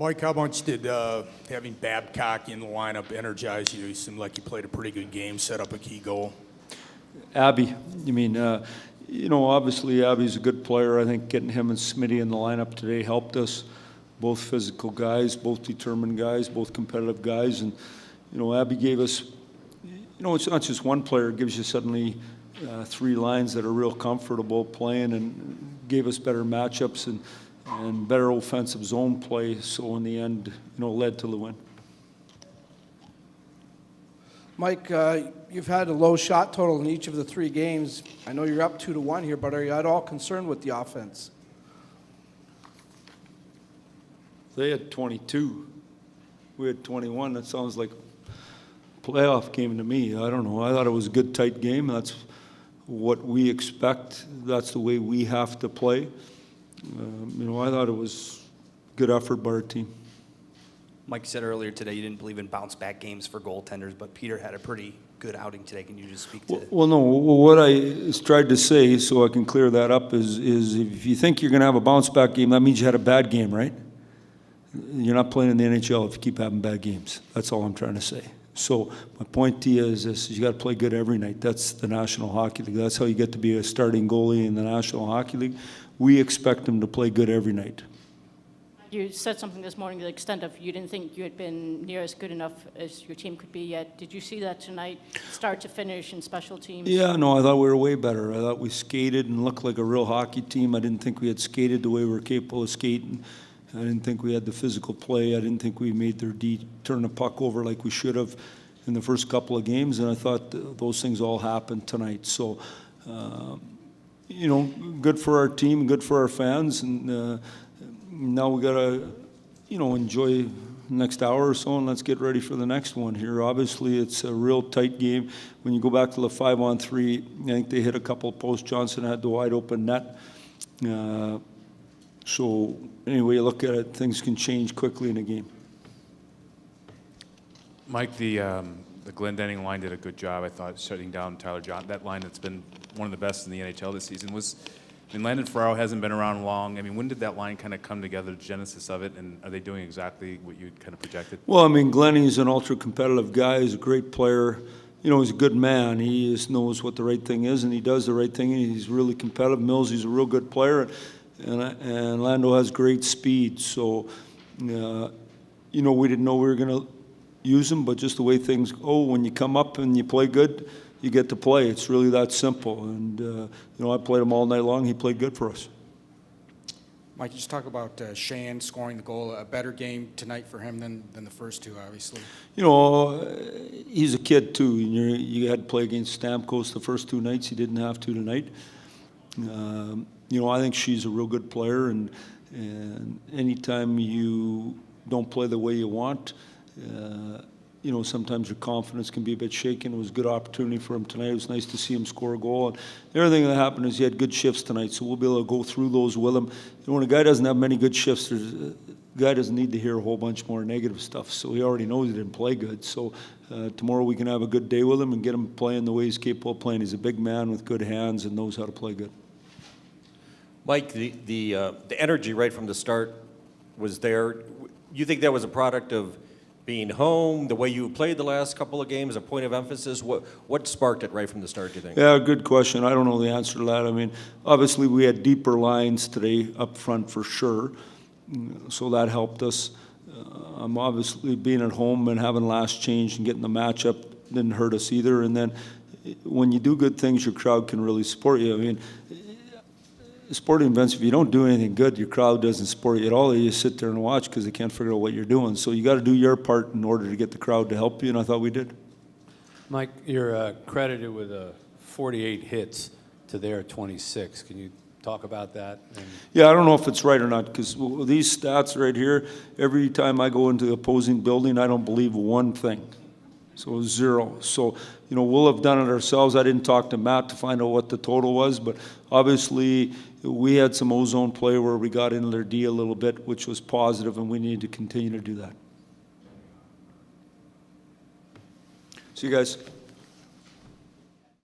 Mike, how much did having Babcock in the lineup energize you? You seemed like you played a pretty good game, set up a key goal. Abby, obviously Abby's a good player. I think getting him and Smitty in the lineup today helped us. Both physical guys, both determined guys, both competitive guys. And, Abby gave us, it's not just one player. It gives you suddenly three lines that are real comfortable playing and gave us better matchups and better offensive zone play. So in the end, led to the win. Mike, you've had a low shot total in each of the three games. I know you're up 2-1 here, but are you at all concerned with the offense? They had 22. We had 21. That sounds like a playoff game to me. I don't know. I thought it was a good, tight game. That's what we expect. That's the way we have to play. I thought it was good effort by our team. Mike, you said earlier today you didn't believe in bounce-back games for goaltenders, but Peter had a pretty good outing today. Can you just speak to it? Well, no. What I tried to say, so I can clear that up, is if you think you're going to have a bounce-back game, that means you had a bad game, right? You're not playing in the NHL if you keep having bad games. That's all I'm trying to say. So my point to you is this: you got to play good every night. That's the National Hockey League. That's how you get to be a starting goalie in the National Hockey League. We expect them to play good every night. You said something this morning to the extent of you didn't think you had been near as good enough as your team could be yet. Did you see that tonight, start to finish in special teams? Yeah, no, I thought we were way better. I thought we skated and looked like a real hockey team. I didn't think we had skated the way we were capable of skating. I didn't think we had the physical play. I didn't think we made their D turn the puck over like we should have in the first couple of games, and I thought those things all happened tonight. So, good for our team, good for our fans, and now we got to, enjoy the next hour or so, and let's get ready for the next one here. Obviously, it's a real tight game. When you go back to the 5-on-3, I think they hit a couple of posts. Johnson had the wide open net. So anyway you look at it, things can change quickly in a game. Mike, the Glendenning line did a good job, I thought, shutting down Tyler John. That line that's been one of the best in the NHL this season Landon Ferraro hasn't been around long. I mean, when did that line kind of come together, the genesis of it, and are they doing exactly what you kind of projected? Well, Glenny's an ultra-competitive guy. He's a great player. He's a good man. He just knows what the right thing is, and he does the right thing, and he's really competitive. Mills, he's a real good player, and Lando has great speed. So, we didn't know we were going to use him, but just the way things go, when you come up and you play good, you get to play. It's really that simple. And, I played him all night long. He played good for us. Mike, you just talk about Shane scoring the goal. A better game tonight for him than the first two, obviously. He's a kid, too. You had to play against Stamkos the first two nights. He didn't have to tonight. I think she's a real good player. And anytime you don't play the way you want, sometimes your confidence can be a bit shaken. It was a good opportunity for him tonight. It was nice to see him score a goal. And everything that happened is he had good shifts tonight, so we'll be able to go through those with him. When a guy doesn't have many good shifts, the guy doesn't need to hear a whole bunch more negative stuff. So he already knows he didn't play good. So tomorrow we can have a good day with him and get him playing the way he's capable of playing. He's a big man with good hands and knows how to play good. Mike, the energy right from the start was there. You think that was a product of being home, the way you played the last couple of games, a point of emphasis? What sparked it right from the start, do you think? Yeah, good question. I don't know the answer to that. Obviously we had deeper lines today up front for sure, so that helped us. Obviously being at home and having last change and getting the matchup didn't hurt us either. And then when you do good things, your crowd can really support you. Sporting events, if you don't do anything good, your crowd doesn't support you at all. They just sit there and watch because they can't figure out what you're doing. So you got to do your part in order to get the crowd to help you, and I thought we did. Mike, you're credited with 48 hits to their 26. Can you talk about that? Yeah, I don't know if it's right or not, because these stats right here, every time I go into the opposing building, I don't believe one thing. So 0. So, we'll have done it ourselves. I didn't talk to Matt to find out what the total was, but obviously we had some ozone play where we got into their D a little bit, which was positive, and we need to continue to do that. See you guys.